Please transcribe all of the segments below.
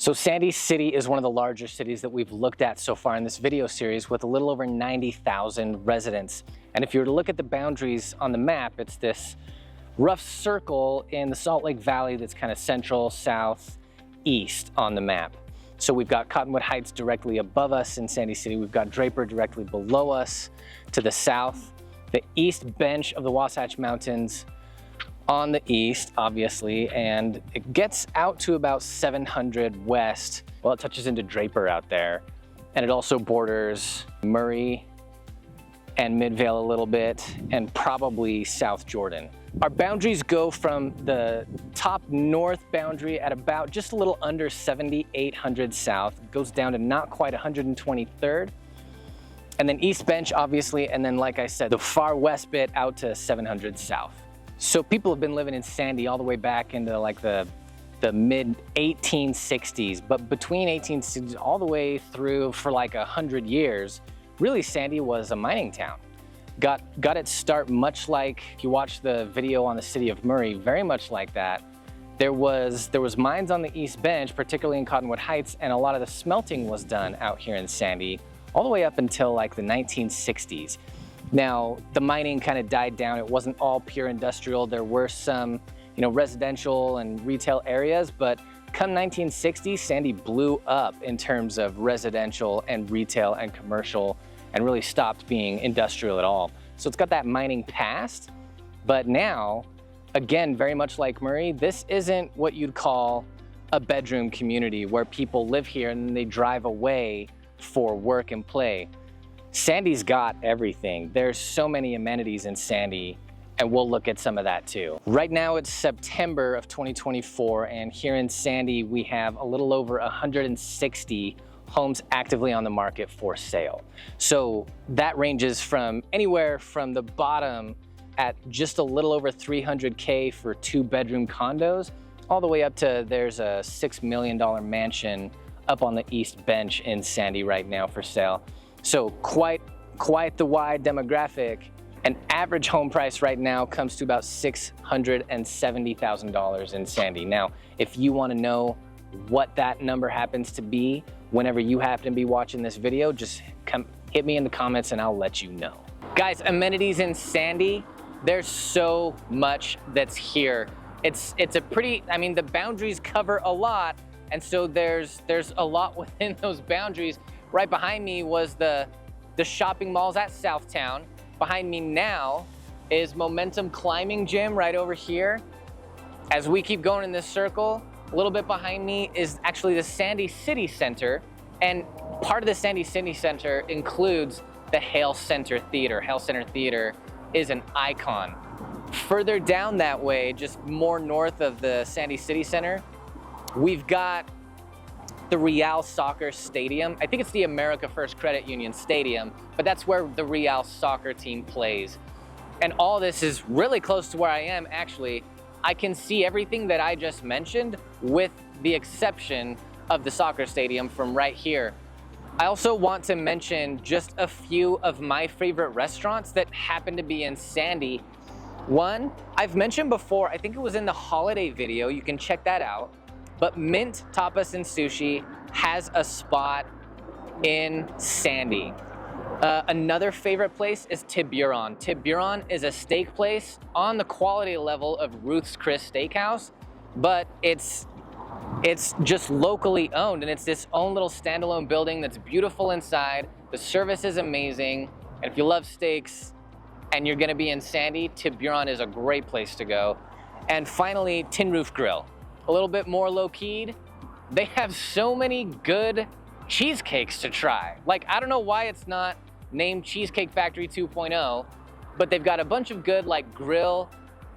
So Sandy City is one of the larger cities that we've looked at so far in this video series, with a little over 90,000 residents. And if you were to look at the boundaries on the map, it's this rough circle in the Salt Lake Valley that's kind of central, south, east on the map. So we've got Cottonwood Heights directly above us in Sandy City. We've got Draper directly below us to the south. The east bench of the Wasatch Mountains on the east, obviously, and it gets out to about 700 west. Well, it touches into Draper out there, and it also borders Murray and Midvale a little bit, and probably South Jordan. Our boundaries go from the top north boundary at about just a little under 7,800 south, goes down to not quite 123rd, and then east bench, obviously, and then, like I said, the far west bit out to 700 south. So people have been living in Sandy all the way back into like the mid 1860s, but between 1860s all the way through for like 100 years, really Sandy was a mining town. Got its start much like, if you watch the video on the city of Murray, very much like that. There was mines on the east bench, particularly in Cottonwood Heights, and a lot of the smelting was done out here in Sandy all the way up until like the 1960s. Now, the mining kind of died down. It wasn't all pure industrial. There were some, residential and retail areas, but come 1960, Sandy blew up in terms of residential and retail and commercial, and really stopped being industrial at all. So it's got that mining past, but now, again, very much like Murray, this isn't what you'd call a bedroom community where people live here and they drive away for work and play. Sandy's got everything. There's so many amenities in Sandy, and we'll look at some of that too. Right now it's September of 2024, and here in Sandy we have a little over 160 homes actively on the market for sale. So that ranges from anywhere from the bottom at just a little over 300K for 2-bedroom condos, all the way up to there's a $6 million mansion up on the east bench in Sandy right now for sale. So quite the wide demographic. An average home price right now comes to about $670,000 in Sandy. Now, if you want to know what that number happens to be whenever you happen to be watching this video, just hit me in the comments and I'll let you know. Guys, amenities in Sandy, there's so much that's here. It's a pretty, the boundaries cover a lot, and so there's a lot within those boundaries. Right behind me was the shopping malls at Southtown. Behind me now is Momentum Climbing Gym right over here. As we keep going in this circle, a little bit behind me is actually the Sandy City Center. And part of the Sandy City Center includes the Hale Center Theater. Hale Center Theater is an icon. Further down that way, just more north of the Sandy City Center, we've got the Real Soccer Stadium. I think it's the America First Credit Union Stadium, but that's where the Real soccer team plays. And all this is really close to where I am, actually. I can see everything that I just mentioned with the exception of the soccer stadium from right here. I also want to mention just a few of my favorite restaurants that happen to be in Sandy. One, I've mentioned before, I think it was in the holiday video, you can check that out. But Mint Tapas and Sushi has a spot in Sandy. Another favorite place is Tiburon. Tiburon is a steak place on the quality level of Ruth's Chris Steakhouse, but it's just locally owned, and it's this own little standalone building that's beautiful inside. The service is amazing, and if you love steaks and you're gonna be in Sandy, Tiburon is a great place to go. And finally, Tin Roof Grill. A little bit more low-keyed. They have so many good cheesecakes to try. Like, I don't know why it's not named Cheesecake Factory 2.0, but they've got a bunch of good like grill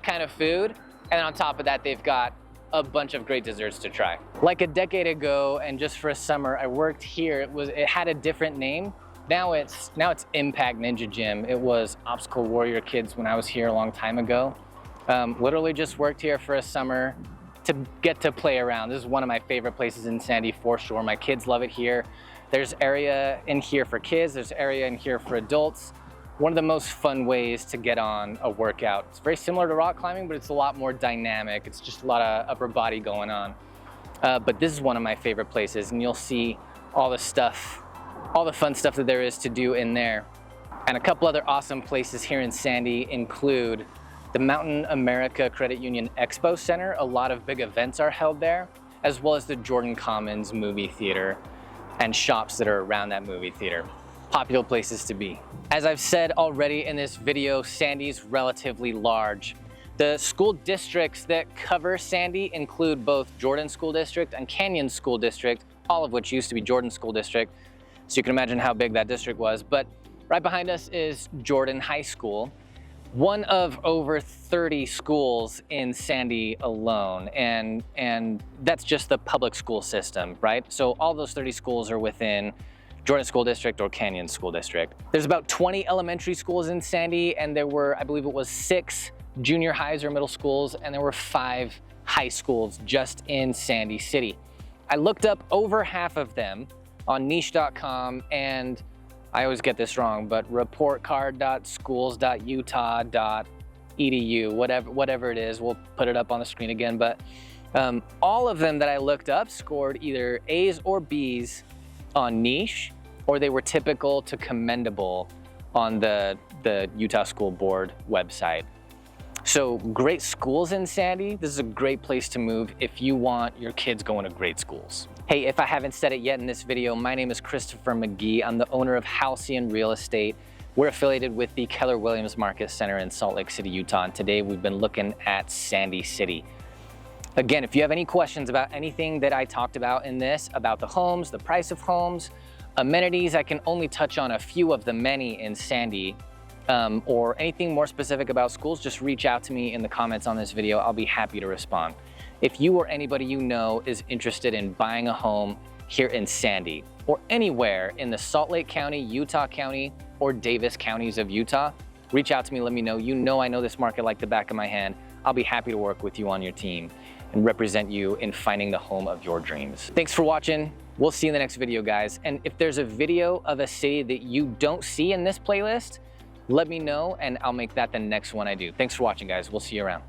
kind of food, and on top of that they've got a bunch of great desserts to try. Like a decade ago, and just for a summer, I worked here. It had a different name. Now it's Impact Ninja Gym. It was Obstacle Warrior Kids when I was here a long time ago. Literally just worked here for a summer to get to play around. This is one of my favorite places in Sandy for sure. My kids love it here. There's area in here for kids, there's area in here for adults. One of the most fun ways to get on a workout. It's very similar to rock climbing, but it's a lot more dynamic. It's just a lot of upper body going on. but this is one of my favorite places, and you'll see all the stuff, all the fun stuff that there is to do in there. And a couple other awesome places here in Sandy include the Mountain America Credit Union Expo Center. A lot of big events are held there, as well as the Jordan Commons movie theater and shops that are around that movie theater. Popular places to be. As I've said already in this video, Sandy's relatively large. The school districts that cover Sandy include both Jordan School District and Canyon School District, all of which used to be Jordan School District. So you can imagine how big that district was. But right behind us is Jordan High School, one of over 30 schools in Sandy alone. And that's just the public school system, right? So all those 30 schools are within Jordan School District or Canyon School District. There's about 20 elementary schools in Sandy, and there were, I believe it was 6 junior highs or middle schools, and there were 5 high schools just in Sandy City. I looked up over half of them on niche.com, and I always get this wrong, but reportcard.schools.utah.edu, whatever it is, we'll put it up on the screen again. But all of them that I looked up scored either A's or B's on niche, or they were typical to commendable on the Utah School Board website. So great schools in Sandy. This is a great place to move if you want your kids going to great schools. Hey, if I haven't said it yet in this video, my name is Christopher McGee. I'm the owner of Halcyon Real Estate. We're affiliated with the Keller Williams Market Center in Salt Lake City, Utah. And today we've been looking at Sandy City. Again, if you have any questions about anything that I talked about in this, about the homes, the price of homes, amenities, I can only touch on a few of the many in Sandy, or anything more specific about schools, just reach out to me in the comments on this video. I'll be happy to respond. If you or anybody you know is interested in buying a home here in Sandy or anywhere in the Salt Lake County, Utah County, or Davis counties of Utah, reach out to me, let me know. You know I know this market like the back of my hand. I'll be happy to work with you on your team and represent you in finding the home of your dreams. Thanks for watching. We'll see you in the next video, guys. And if there's a video of a city that you don't see in this playlist, let me know and I'll make that the next one I do. Thanks for watching, guys. We'll see you around.